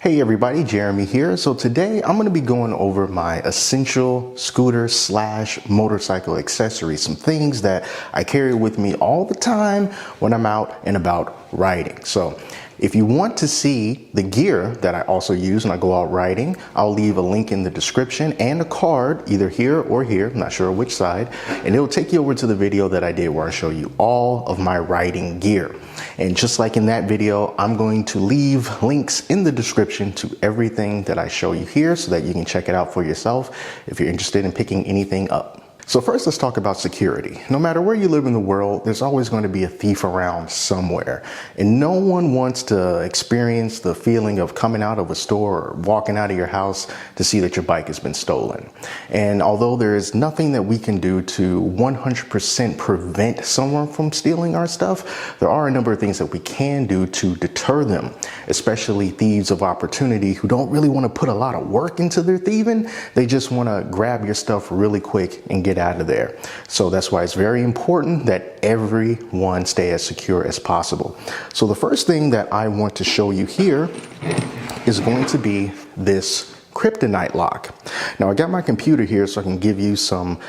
Hey everybody, Jeremy here. So today I'm going to be going over my essential scooter / motorcycle accessories, some things that I carry with me all the time when I'm out and about riding. So if you want to see the gear that I also use when I go out riding, I'll leave a link in the description and a card either here or here, I'm not sure which side, and it'll take you over to the video that I did where I show you all of my riding gear. And just like in that video, I'm going to leave links in the description to everything that I show you here so that you can check it out for yourself if you're interested in picking anything up. So first, let's talk about security. No matter where you live in the world, there's always going to be a thief around somewhere. And no one wants to experience the feeling of coming out of a store or walking out of your house to see that your bike has been stolen. And although there is nothing that we can do to 100% prevent someone from stealing our stuff, there are a number of things that we can do to deter them, especially thieves of opportunity who don't really want to put a lot of work into their thieving. They just want to grab your stuff really quick and get out of there. So that's why it's very important that everyone stay as secure as possible. So the first thing that I want to show you here is going to be this Kryptonite lock. Now I got my computer here so I can give you some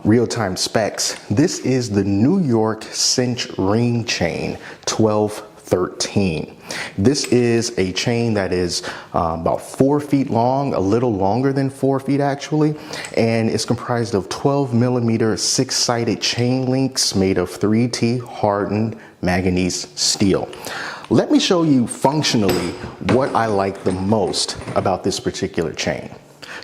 real-time specs. This is the New York Cinch ring chain 1213. This is a chain that is about 4 feet long, a little longer than 4 feet actually, and it's comprised of 12mm 6-sided chain links made of 3T hardened manganese steel. Let me show you functionally what I like the most about this particular chain.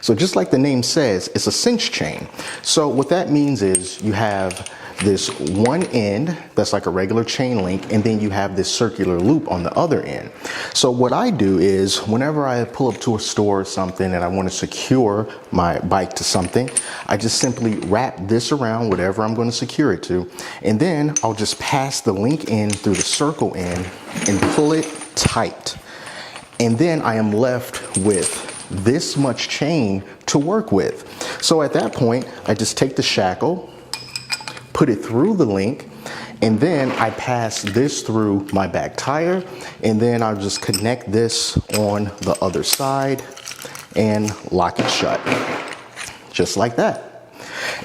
So just like the name says, it's a cinch chain. So what that means is you have this one end that's like a regular chain link, and then you have this circular loop on the other end. So what I do is whenever I pull up to a store or something and I want to secure my bike to something, I just simply wrap this around whatever I'm going to secure it to, and then I'll just pass the link in through the circle end and pull it tight. And then I am left with this much chain to work with. So at that point, I just take the shackle, put it through the link, and then I pass this through my back tire, and then I'll just connect this on the other side and lock it shut, just like that.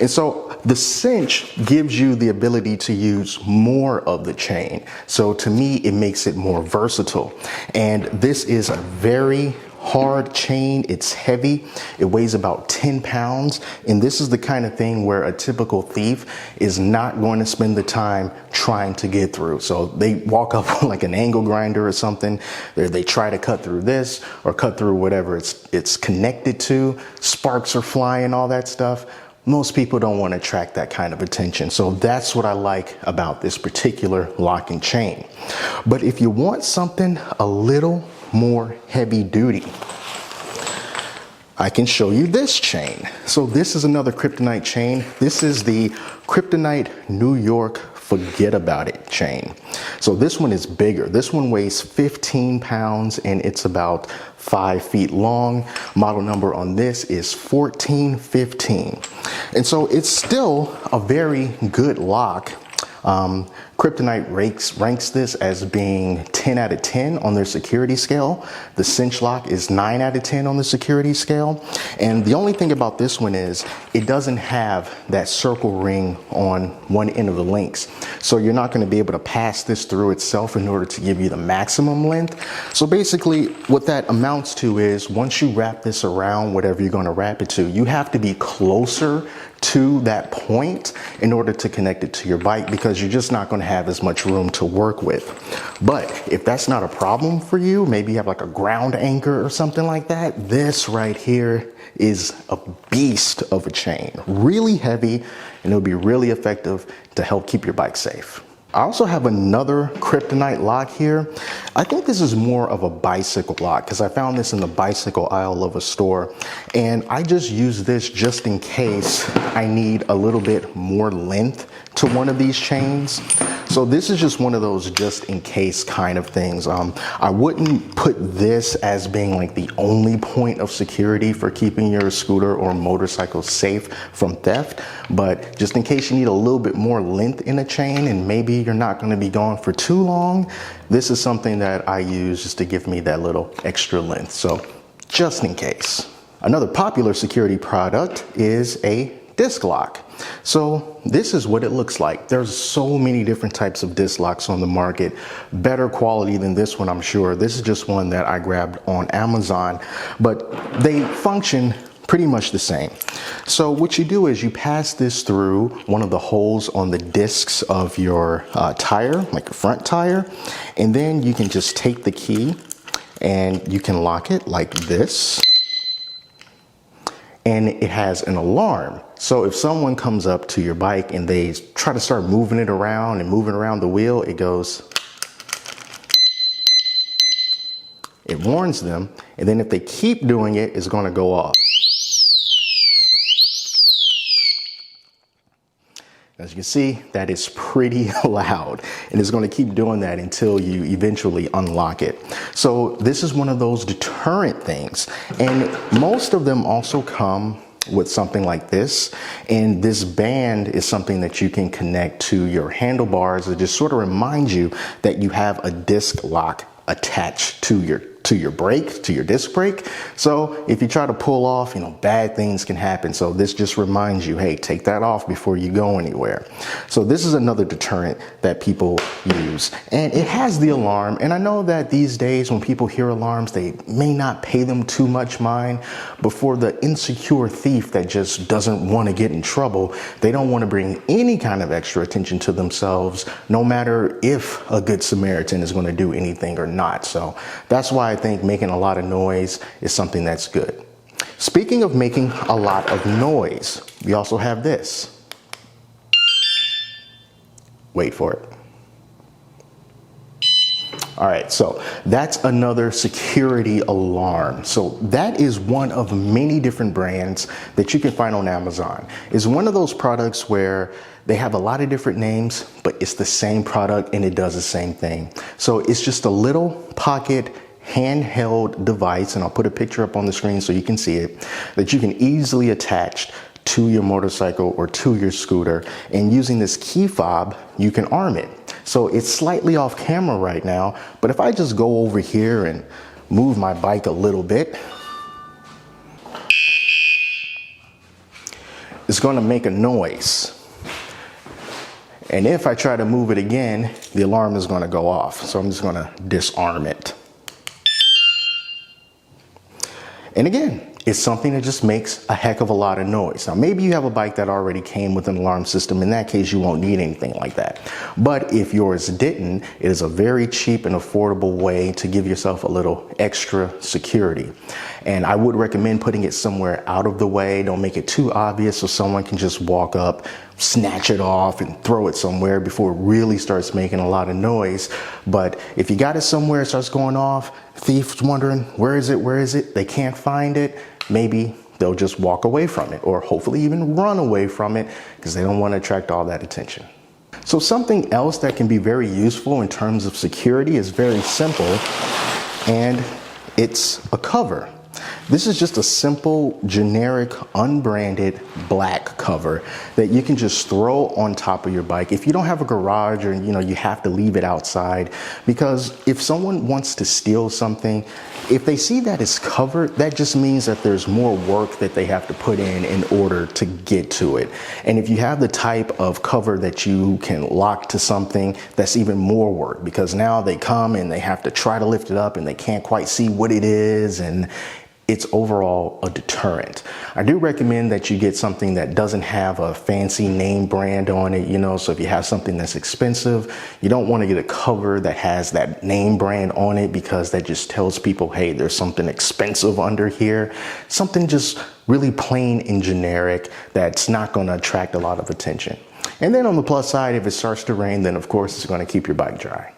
And so the cinch gives you the ability to use more of the chain. So to me, it makes it more versatile. And this is a very hard chain. It's heavy. It weighs about 10 pounds. And this is the kind of thing where a typical thief is not going to spend the time trying to get through. So they walk up like an angle grinder or something. They try to cut through this or cut through whatever it's connected to. Sparks are flying, all that stuff. Most people don't want to attract that kind of attention. So that's what I like about this particular locking chain. But if you want something a little more heavy duty, I can show you this chain. So this is another Kryptonite chain. This is the Kryptonite New York Fahgettaboudit chain. So this one is bigger. This one weighs 15 pounds and it's about 5 feet long. Model number on this is 1415. And so it's still a very good lock. Kryptonite ranks this as being 10 out of 10 on their security scale. The cinch lock is 9 out of 10 on the security scale. And the only thing about this one is it doesn't have that circle ring on one end of the links. So you're not going to be able to pass this through itself in order to give you the maximum length. So basically what that amounts to is once you wrap this around whatever you're going to wrap it to, you have to be closer to that point in order to connect it to your bike, because you're just not going to have as much room to work with. But if that's not a problem for you, maybe you have like a ground anchor or something like that, this right here is a beast of a chain. Really heavy, and it'll be really effective to help keep your bike safe. I also have another Kryptonite lock here. I think this is more of a bicycle lock because I found this in the bicycle aisle of a store, and I just use this just in case I need a little bit more length to one of these chains. So this is just one of those just in case kind of things. I wouldn't put this as being like the only point of security for keeping your scooter or motorcycle safe from theft, but just in case you need a little bit more length in a chain and maybe you're not going to be gone for too long, this is something that I use just to give me that little extra length. So just in case. Another popular security product is a disc lock. So this is what it looks like. There's so many different types of disc locks on the market, better quality than this one, I'm sure. This is just one that I grabbed on Amazon, but they function pretty much the same. So what you do is you pass this through one of the holes on the discs of your tire, like a front tire, and then you can just take the key and you can lock it like this. And it has an alarm. So if someone comes up to your bike and they try to start moving it around and moving around the wheel, it goes, it warns them. And then if they keep doing it, it's gonna go off. As you can see, that is pretty loud, and it's going to keep doing that until you eventually unlock it. So this is one of those deterrent things, and most of them also come with something like this, and this band is something that you can connect to your handlebars that just sort of reminds you that you have a disc lock attached to your brake, to your disc brake. So if you try to pull off, bad things can happen. So this just reminds you, hey, take that off before you go anywhere. So this is another deterrent that people use, and it has the alarm. And I know that these days when people hear alarms, they may not pay them too much mind, but for the insecure thief that just doesn't want to get in trouble, they don't want to bring any kind of extra attention to themselves, no matter if a good Samaritan is going to do anything or not. So that's why I think making a lot of noise is something that's good. Speaking of making a lot of noise, we also have this. Wait for it. All right, so that's another security alarm. So that is one of many different brands that you can find on Amazon. It's one of those products where they have a lot of different names, but it's the same product and it does the same thing. So it's just a little pocket handheld device, and I'll put a picture up on the screen so you can see it, that you can easily attach to your motorcycle or to your scooter, and using this key fob you can arm it. So it's slightly off camera right now, but if I just go over here and move my bike a little bit, it's going to make a noise. And if I try to move it again, the alarm is going to go off. So I'm just going to disarm it. And again, it's something that just makes a heck of a lot of noise. Now, maybe you have a bike that already came with an alarm system. In that case, you won't need anything like that. But if yours didn't, it is a very cheap and affordable way to give yourself a little extra security. And I would recommend putting it somewhere out of the way. Don't make it too obvious so someone can just walk up, snatch it off and throw it somewhere before it really starts making a lot of noise. But if you got it somewhere, it starts going off, thief's wondering, where is it? They can't find it. Maybe they'll just walk away from it, or hopefully even run away from it, because they don't want to attract all that attention. So something else that can be very useful in terms of security is very simple, and it's a cover. This is just a simple, generic, unbranded black cover that you can just throw on top of your bike if you don't have a garage, or you have to leave it outside. Because if someone wants to steal something, if they see that it's covered, that just means that there's more work that they have to put in order to get to it. And if you have the type of cover that you can lock to something, that's even more work, because now they come and they have to try to lift it up and they can't quite see what it is, and it's overall a deterrent. I do recommend that you get something that doesn't have a fancy name brand on it, so if you have something that's expensive, you don't want to get a cover that has that name brand on it, because that just tells people, hey, there's something expensive under here. Something just really plain and generic that's not going to attract a lot of attention. And then on the plus side, if it starts to rain, then of course it's going to keep your bike dry.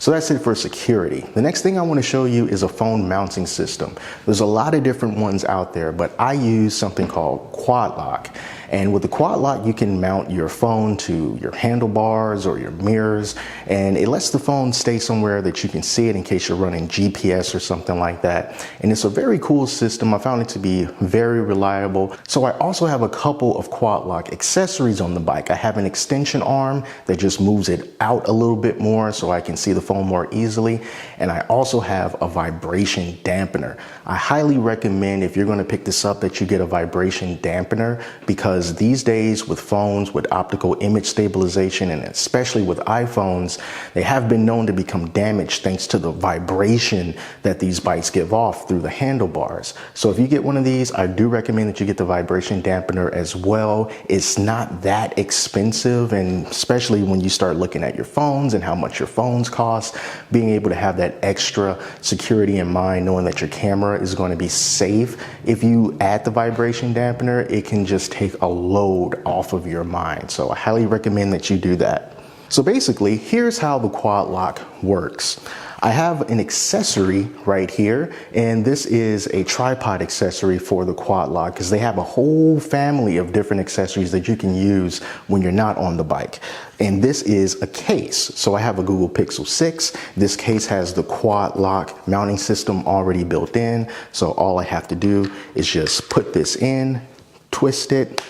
So that's it for security. The next thing I want to show you is a phone mounting system. There's a lot of different ones out there, but I use something called Quad Lock. And with the quad lock, you can mount your phone to your handlebars or your mirrors, and it lets the phone stay somewhere that you can see it in case you're running GPS or something like that. And it's a very cool system. I found it to be very reliable. So I also have a couple of quad lock accessories on the bike. I have an extension arm that just moves it out a little bit more so I can see the phone more easily. And I also have a vibration dampener. I highly recommend, if you're going to pick this up, that you get a vibration dampener, because these days with phones with optical image stabilization, and especially with iPhones, they have been known to become damaged thanks to the vibration that these bikes give off through the handlebars. So if you get one of these, I do recommend that you get the vibration dampener as well. It's not that expensive, and especially when you start looking at your phones and how much your phones cost, being able to have that extra security in mind, knowing that your camera is going to be safe. If you add the vibration dampener, it can just take a load off of your mind. So I highly recommend that you do that. So basically, here's how the quad lock works. I have an accessory right here, and this is a tripod accessory for the quad lock, because they have a whole family of different accessories that you can use when you're not on the bike. And this is a case. So I have a Google Pixel 6. This case has the quad lock mounting system already built in. So all I have to do is just put this in, twist it,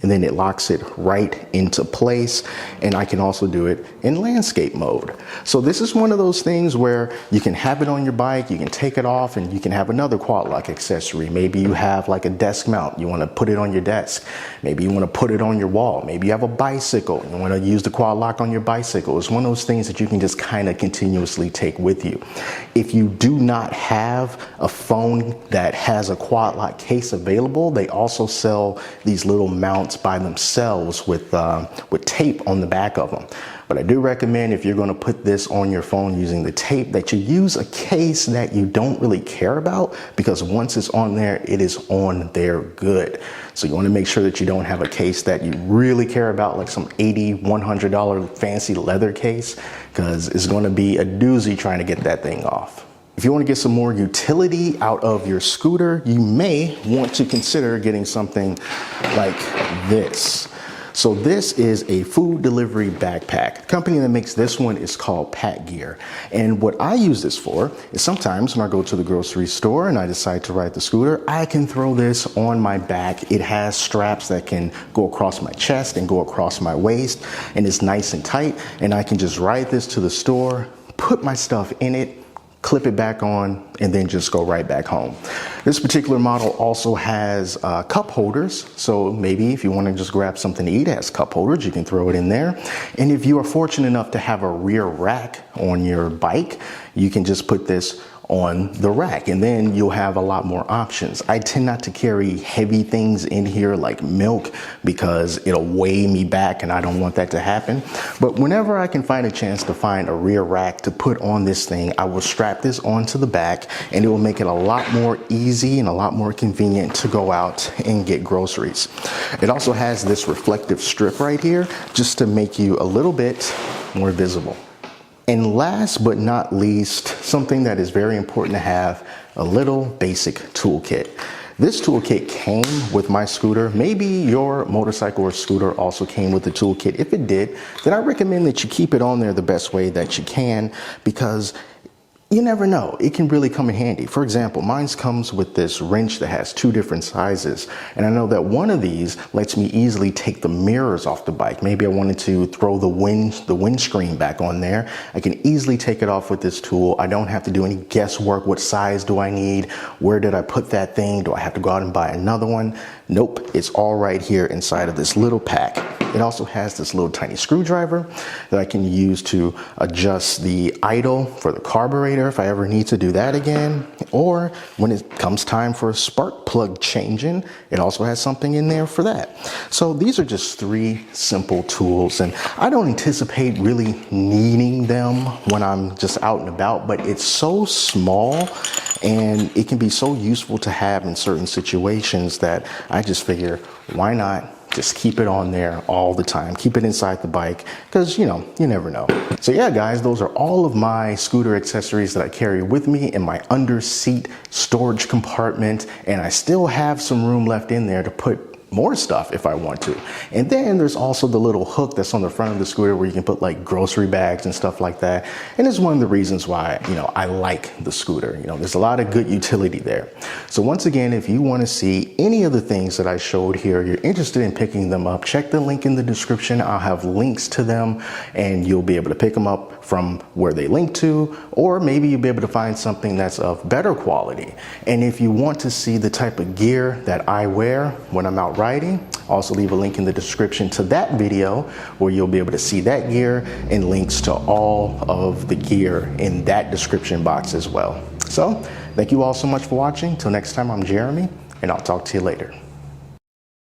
and then it locks it right into place. And I can also do it in landscape mode. So this is one of those things where you can have it on your bike, you can take it off, and you can have another quad lock accessory. Maybe you have like a desk mount, you want to put it on your desk. Maybe you want to put it on your wall. Maybe you have a bicycle, you want to use the quad lock on your bicycle. It's one of those things that you can just kind of continuously take with you. If you do not have a phone that has a quad lock case available, they also sell these little mounts by themselves with tape on the back of them. But I do recommend, if you're going to put this on your phone using the tape, that you use a case that you don't really care about, because once it's on there, it is on there good. So you want to make sure that you don't have a case that you really care about, like some $80, $100 fancy leather case, because it's going to be a doozy trying to get that thing off. If you want to get some more utility out of your scooter, you may want to consider getting something like this. So this is a food delivery backpack. The company that makes this one is called Packir. And what I use this for is, sometimes when I go to the grocery store and I decide to ride the scooter, I can throw this on my back. It has straps that can go across my chest and go across my waist, and it's nice and tight. And I can just ride this to the store, put my stuff in it, clip it back on, and then just go right back home. This particular model also has cup holders. So maybe if you want to just grab something to eat, it has cup holders, you can throw it in there. And if you are fortunate enough to have a rear rack on your bike, you can just put this on the rack, and then you'll have a lot more options. I tend not to carry heavy things in here like milk, because it'll weigh me back and I don't want that to happen. But whenever I can find a chance to find a rear rack to put on this thing, I will strap this onto the back, and it will make it a lot more easy and a lot more convenient to go out and get groceries. It also has this reflective strip right here, just to make you a little bit more visible. And last but not least, something that is very important to have, a little basic toolkit. This toolkit came with my scooter. Maybe your motorcycle or scooter also came with the toolkit. If it did, then I recommend that you keep it on there the best way that you can, because you never know, it can really come in handy. For example, mine comes with this wrench that has 2 different sizes. And I know that one of these lets me easily take the mirrors off the bike. Maybe I wanted to throw the windscreen back on there. I can easily take it off with this tool. I don't have to do any guesswork. What size do I need? Where did I put that thing? Do I have to go out and buy another one? Nope, it's all right here inside of this little pack. It also has this little tiny screwdriver that I can use to adjust the idle for the carburetor if I ever need to do that again. Or when it comes time for a spark plug changing, it also has something in there for that. So these are just 3 simple tools, and I don't anticipate really needing them when I'm just out and about, but it's so small and it can be so useful to have in certain situations that I just figure, why not just keep it on there all the time? Keep it inside the bike, because you never know. So yeah, guys, those are all of my scooter accessories that I carry with me in my under seat storage compartment, and I still have some room left in there to put more stuff if I want to. And then there's also the little hook that's on the front of the scooter where you can put like grocery bags and stuff like that. And it's one of the reasons why, I like the scooter. There's a lot of good utility there. So once again, if you want to see any of the things that I showed here, you're interested in picking them up, check the link in the description. I'll have links to them and you'll be able to pick them up from where they link to, or maybe you'll be able to find something that's of better quality. And if you want to see the type of gear that I wear when I'm out riding, also leave a link in the description to that video where you'll be able to see that gear and links to all of the gear in that description box as well. So thank you all so much for watching. Till next time, I'm Jeremy, and I'll talk to you later.